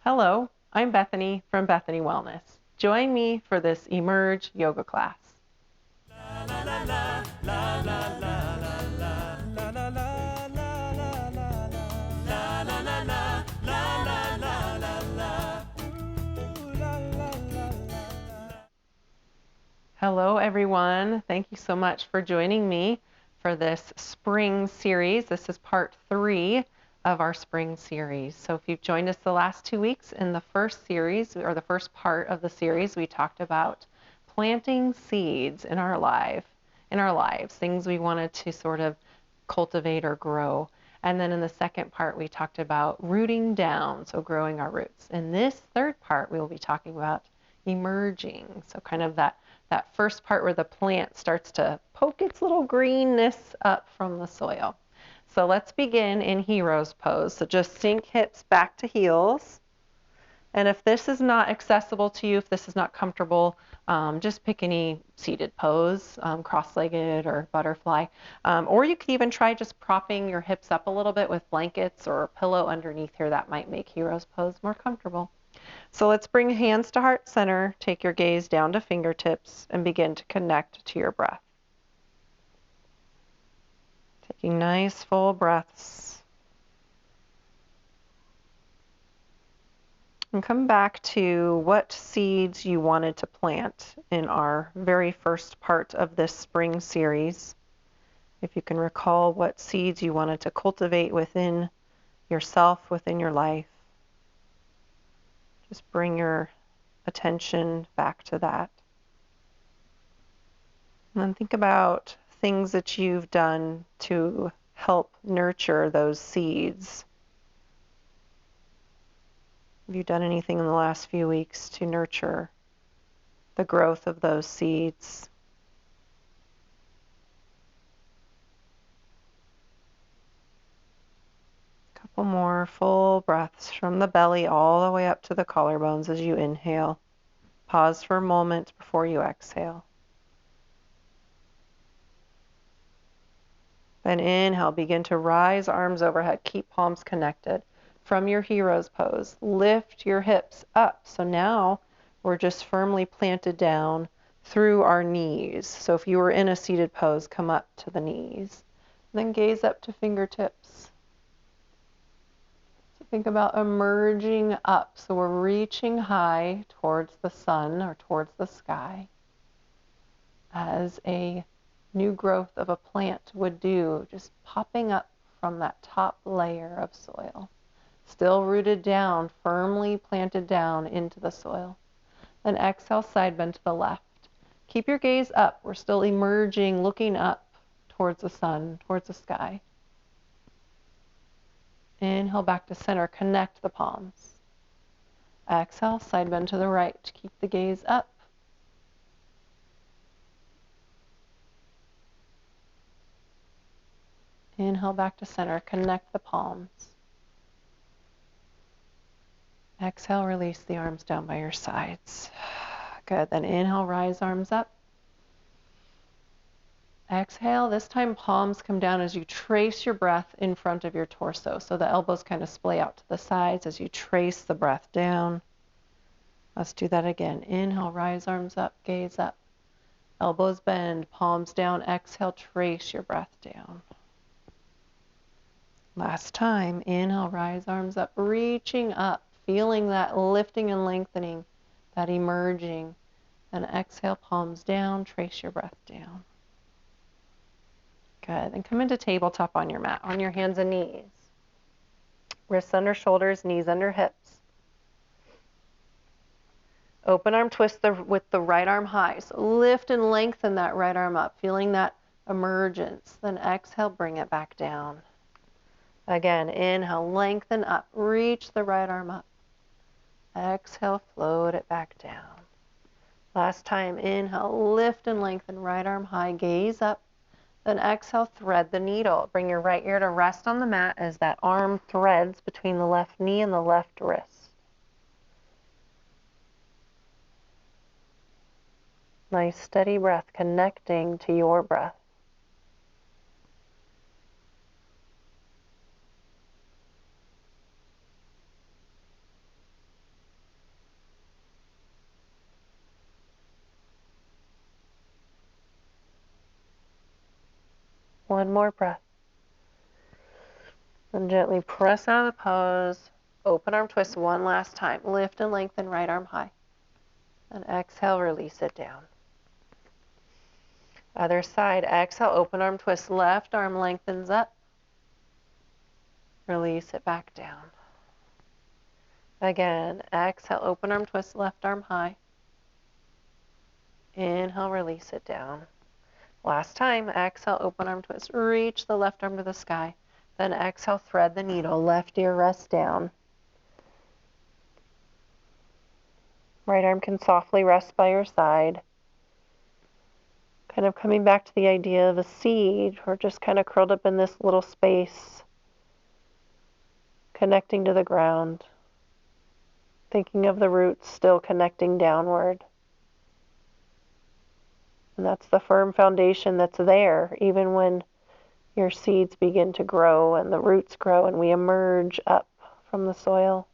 Hello, I'm Bethany from Bethany Wellness. Join me for this Emerge yoga class. Hello everyone, thank you so much for joining me for this spring series. This is part 3 of our spring series. So if you've joined us the last 2 weeks in the first series, or the first part of the series, we talked about planting seeds in our lives, things we wanted to sort of cultivate or grow. And then in the second part, we talked about rooting down, so growing our roots. In this third part, we will be talking about emerging, so kind of that first part where the plant starts to poke its little greenness up from the soil. So let's begin in hero's pose. So just sink hips back to heels. And if this is not accessible to you, if this is not comfortable, just pick any seated pose, cross-legged or butterfly. Or you could even try just propping your hips up a little bit with blankets or a pillow underneath here. That might make hero's pose more comfortable. So let's bring hands to heart center, take your gaze down to fingertips, and begin to connect to your breath. Taking nice full breaths. And come back to what seeds you wanted to plant in our very first part of this spring series. If you can recall what seeds you wanted to cultivate within yourself, within your life. Just bring your attention back to that. And then think about things that you've done to help nurture those seeds. Have you done anything in the last few weeks to nurture the growth of those seeds? A couple more full breaths from the belly all the way up to the collarbones as you inhale. Pause for a moment before you exhale. Then inhale, begin to rise, arms overhead, keep palms connected. From your hero's pose, lift your hips up. So now we're just firmly planted down through our knees. So if you were in a seated pose, come up to the knees. Then gaze up to fingertips. So think about emerging up. So we're reaching high towards the sun or towards the sky as a new growth of a plant would do, just popping up from that top layer of soil. Still rooted down, firmly planted down into the soil. Then exhale, side bend to the left. Keep your gaze up. We're still emerging, looking up towards the sun, towards the sky. Inhale back to center, connect the palms. Exhale, side bend to the right. Keep the gaze up. Inhale back to center, connect the palms. Exhale, release the arms down by your sides. Good, then inhale, rise arms up. Exhale, this time palms come down as you trace your breath in front of your torso. So the elbows kind of splay out to the sides as you trace the breath down. Let's do that again. Inhale, rise arms up, gaze up. Elbows bend, palms down. Exhale, trace your breath down. Last time, inhale, rise arms up, reaching up, feeling that lifting and lengthening, that emerging. And exhale, palms down, trace your breath down. Good, and come into tabletop on your mat, on your hands and knees. Wrists under shoulders, knees under hips. Open arm twist with the right arm high. So lift and lengthen that right arm up, feeling that emergence. Then exhale, bring it back down. Again, inhale, lengthen up, reach the right arm up. Exhale, float it back down. Last time, inhale, lift and lengthen, right arm high, gaze up. Then exhale, thread the needle. Bring your right ear to rest on the mat as that arm threads between the left knee and the left wrist. Nice steady breath connecting to your breath. One more breath. And gently press out of the pose. Open arm twist one last time. Lift and lengthen right arm high. And exhale, release it down. Other side, exhale, open arm twist. Left arm lengthens up. Release it back down. Again, exhale, open arm twist, left arm high. Inhale, release it down. Last time, exhale, open arm twist. Reach the left arm to the sky. Then exhale, thread the needle. Left ear rests down. Right arm can softly rest by your side. Kind of coming back to the idea of a seed. We're just kind of curled up in this little space, connecting to the ground. Thinking of the roots still connecting downward. And that's the firm foundation that's there, even when your seeds begin to grow and the roots grow and we emerge up from the soil.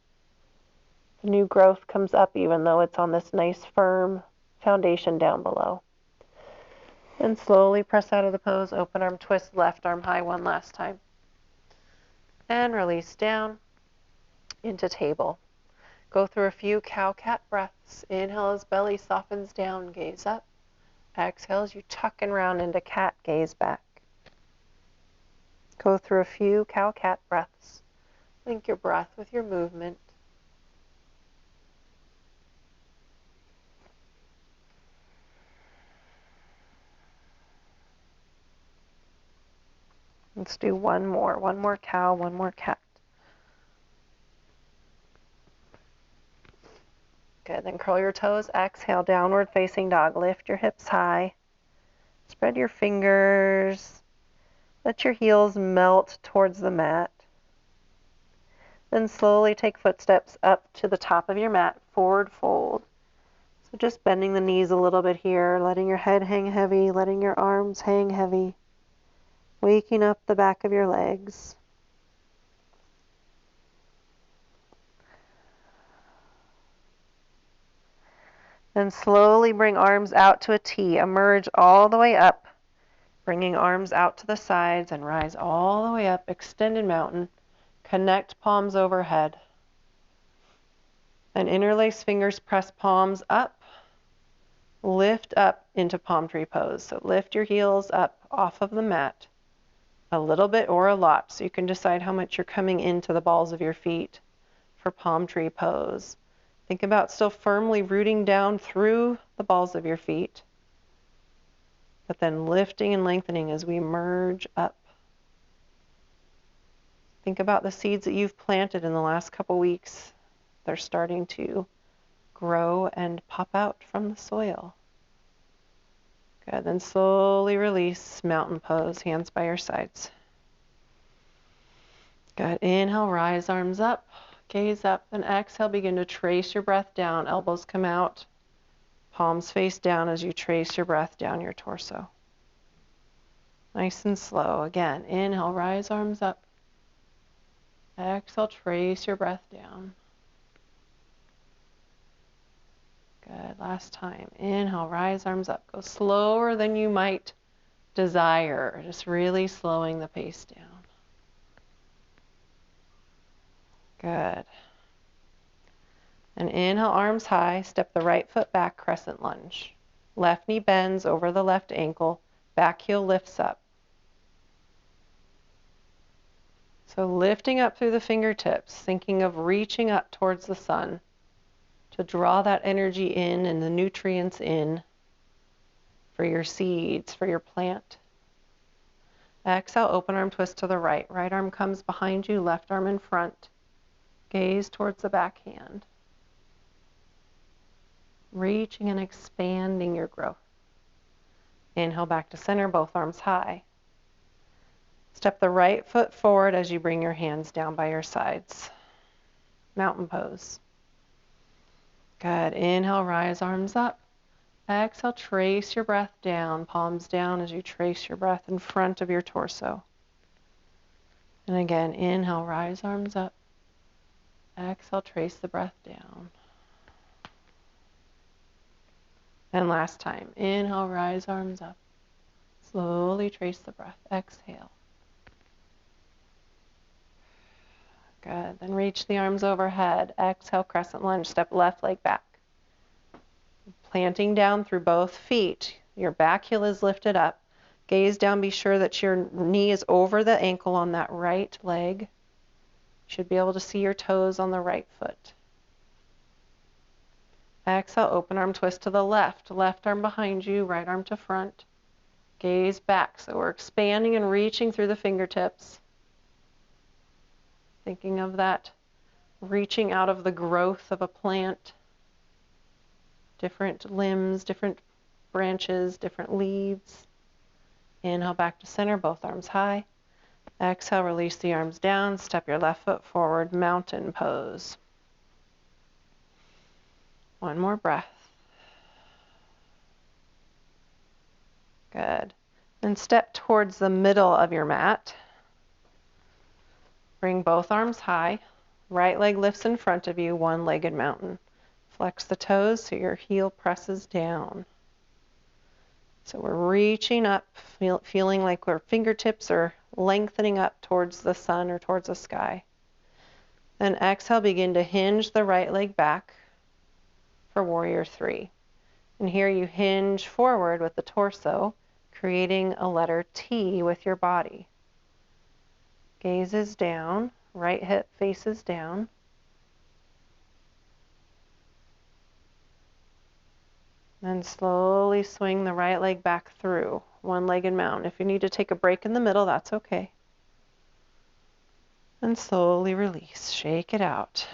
The new growth comes up even though it's on this nice firm foundation down below. And slowly press out of the pose, open arm twist, left arm high one last time. And release down into table. Go through a few cow-cat breaths. Inhale as belly softens down, gaze up. Exhale as you tuck and round into cat, gaze back. Go through a few cow-cat breaths. Link your breath with your movement. Let's do one more cow, one more cat. Good, then curl your toes, exhale, downward facing dog. Lift your hips high. Spread your fingers. Let your heels melt towards the mat. Then slowly take footsteps up to the top of your mat, forward fold. So just bending the knees a little bit here, letting your head hang heavy, letting your arms hang heavy. Waking up the back of your legs. Then slowly bring arms out to a T. Emerge all the way up, bringing arms out to the sides and rise all the way up. Extended mountain. Connect palms overhead. And interlace fingers, press palms up. Lift up into palm tree pose. So lift your heels up off of the mat. A little bit or a lot. So you can decide how much you're coming into the balls of your feet for palm tree pose. Think about still firmly rooting down through the balls of your feet, but then lifting and lengthening as we merge up. Think about the seeds that you've planted in the last couple weeks. They're starting to grow and pop out from the soil. Good, then slowly release, mountain pose, hands by your sides. Good, inhale, rise arms up. Gaze up and exhale, begin to trace your breath down. Elbows come out, palms face down as you trace your breath down your torso. Nice and slow. Again, inhale, rise arms up. Exhale, trace your breath down. Good, last time. Inhale, rise arms up. Go slower than you might desire, just really slowing the pace down. Good. And inhale, arms high, step the right foot back, crescent lunge. Left knee bends over the left ankle, back heel lifts up. So lifting up through the fingertips, thinking of reaching up towards the sun to draw that energy in and the nutrients in for your seeds, for your plant. Exhale, open arm twist to the right. Right arm comes behind you, left arm in front. Gaze towards the back hand. Reaching and expanding your growth. Inhale back to center, both arms high. Step the right foot forward as you bring your hands down by your sides. Mountain pose. Good. Inhale, rise arms up. Exhale, trace your breath down, palms down as you trace your breath in front of your torso. And again, inhale, rise arms up. Exhale, trace the breath down. And last time, inhale, rise arms up. Slowly trace the breath. Exhale. Good. Then reach the arms overhead. Exhale, crescent lunge. Step left leg back. Planting down through both feet. Your back heel is lifted up. Gaze down. Be sure that your knee is over the ankle on that right leg. You should be able to see your toes on the right foot. Exhale, open arm twist to the left. Left arm behind you, right arm to front. Gaze back. So we're expanding and reaching through the fingertips. Thinking of that reaching out of the growth of a plant. Different limbs, different branches, different leaves. Inhale back to center, both arms high. Exhale, release the arms down. Step your left foot forward, mountain pose. One more breath. Good. Then step towards the middle of your mat. Bring both arms high. Right leg lifts in front of you, one-legged mountain. Flex the toes so your heel presses down. So we're reaching up, feeling like our fingertips are lengthening up towards the sun or towards the sky. Then exhale, begin to hinge the right leg back for warrior three. And here you hinge forward with the torso, creating a letter T with your body. Gaze is down, right hip faces down. Then slowly swing the right leg back through, one-legged mountain. If you need to take a break in the middle, that's okay. And slowly release, shake it out.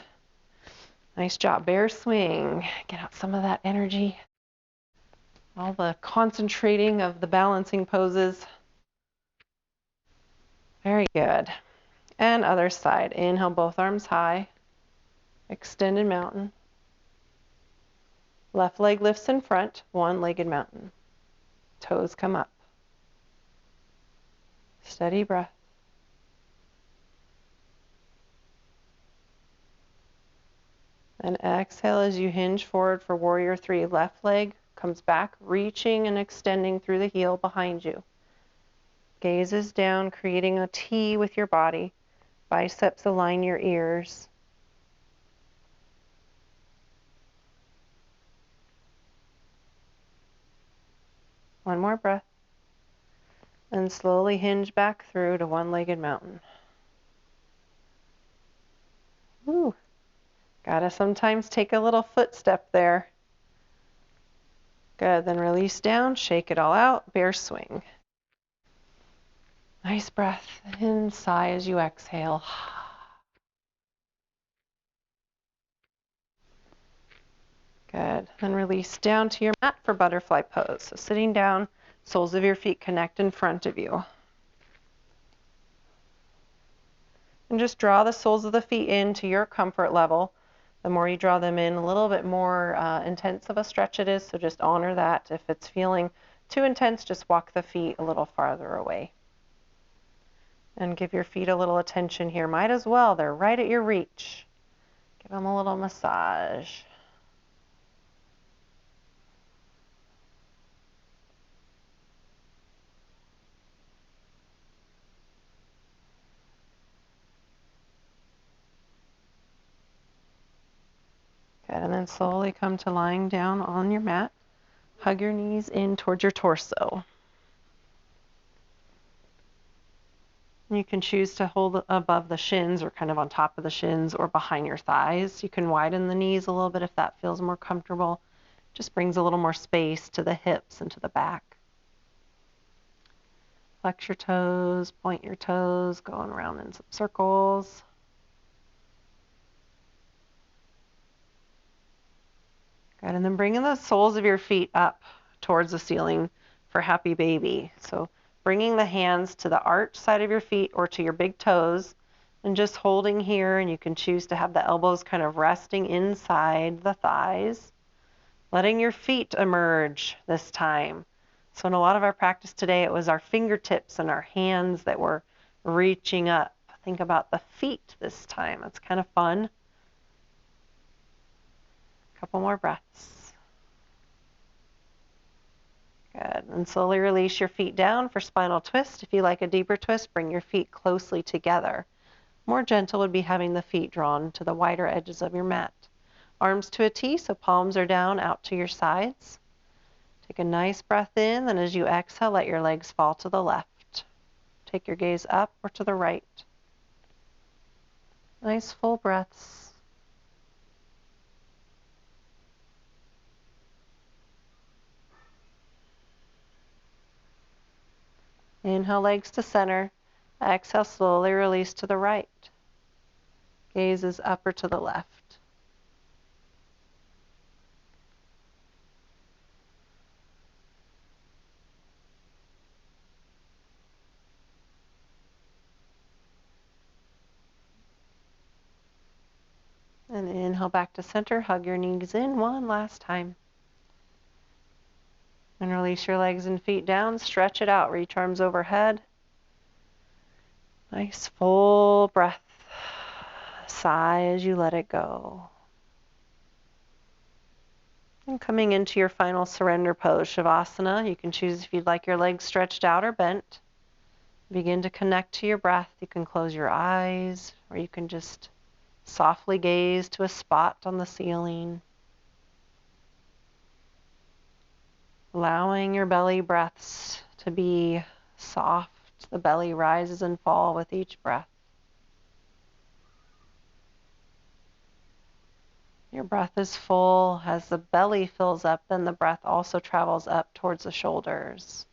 Nice job, bear swing. Get out some of that energy. All the concentrating of the balancing poses. Very good. And other side. Inhale, both arms high. Extended mountain. Left leg lifts in front, one-legged mountain. Toes come up. Steady breath. And exhale as you hinge forward for warrior three. Left leg comes back, reaching and extending through the heel behind you. Gaze is down, creating a T with your body. Biceps align your ears. One more breath. And slowly hinge back through to one-legged mountain. Woo. Gotta sometimes take a little footstep there. Good, then release down, shake it all out, bear swing. Nice breath in, sigh as you exhale. Good, then release down to your mat for butterfly pose. So sitting down, soles of your feet connect in front of you. And just draw the soles of the feet in to your comfort level. The more you draw them in, a little bit more intense of a stretch it is, so just honor that. If it's feeling too intense, just walk the feet a little farther away. And give your feet a little attention here. Might as well, they're right at your reach. Give them a little massage. Good, and then slowly come to lying down on your mat. Hug your knees in towards your torso. You can choose to hold above the shins or kind of on top of the shins or behind your thighs. You can widen the knees a little bit if that feels more comfortable. Just brings a little more space to the hips and to the back. Flex your toes, point your toes, going around in some circles. Good, and then bringing the soles of your feet up towards the ceiling for happy baby. So bringing the hands to the arch side of your feet or to your big toes and just holding here, and you can choose to have the elbows kind of resting inside the thighs. Letting your feet emerge this time. So in a lot of our practice today, it was our fingertips and our hands that were reaching up. Think about the feet this time. It's kind of fun. Couple more breaths. Good. And slowly release your feet down for spinal twist. If you like a deeper twist, bring your feet closely together. More gentle would be having the feet drawn to the wider edges of your mat. Arms to a T, so palms are down out to your sides. Take a nice breath in, then as you exhale, let your legs fall to the left. Take your gaze up or to the right. Nice full breaths. Inhale, legs to center. Exhale, slowly release to the right. Gaze is up or to the left. And inhale back to center. Hug your knees in one last time. And release your legs and feet down. Stretch it out. Reach arms overhead. Nice full breath. Sigh as you let it go. And coming into your final surrender pose, Shavasana, you can choose if you'd like your legs stretched out or bent. Begin to connect to your breath. You can close your eyes, or you can just softly gaze to a spot on the ceiling. Allowing your belly breaths to be soft. The belly rises and falls with each breath. Your breath is full. As the belly fills up, then the breath also travels up towards the shoulders.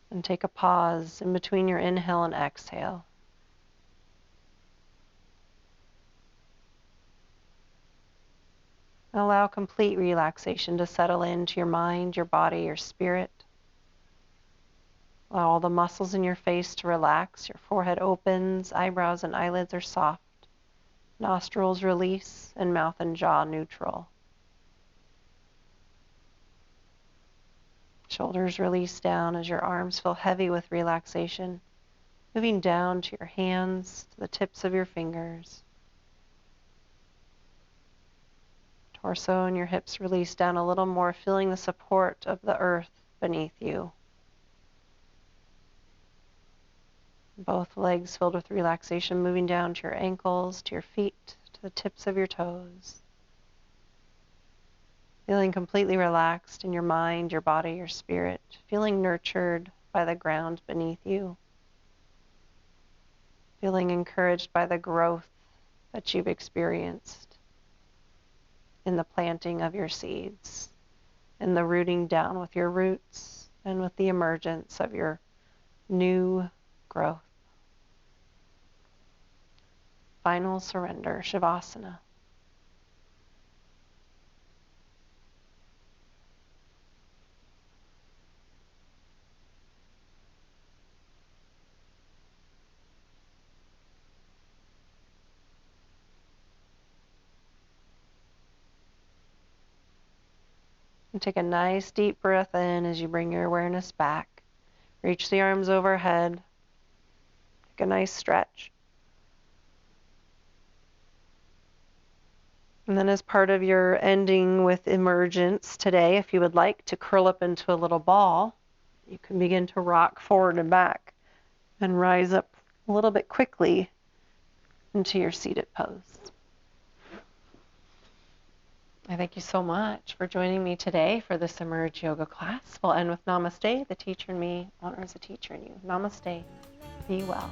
And take a pause in between your inhale and exhale. Allow complete relaxation to settle into your mind, your body, your spirit. Allow all the muscles in your face to relax. Your forehead opens, eyebrows and eyelids are soft. Nostrils release, and mouth and jaw neutral. Shoulders release down as your arms feel heavy with relaxation, moving down to your hands, to the tips of your fingers. Torso and your hips release down a little more, feeling the support of the earth beneath you. Both legs filled with relaxation, moving down to your ankles, to your feet, to the tips of your toes. Feeling completely relaxed in your mind, your body, your spirit, feeling nurtured by the ground beneath you. Feeling encouraged by the growth that you've experienced in the planting of your seeds, in the rooting down with your roots, and with the emergence of your new growth. Final surrender, Shavasana. And take a nice deep breath in as you bring your awareness back. Reach the arms overhead. Take a nice stretch. And then as part of your ending with emergence today, if you would like to curl up into a little ball, you can begin to rock forward and back and rise up a little bit quickly into your seated pose. I thank you so much for joining me today for this Emerge Yoga class. We'll end with Namaste. The teacher in me honors the teacher in you. Namaste. Be well.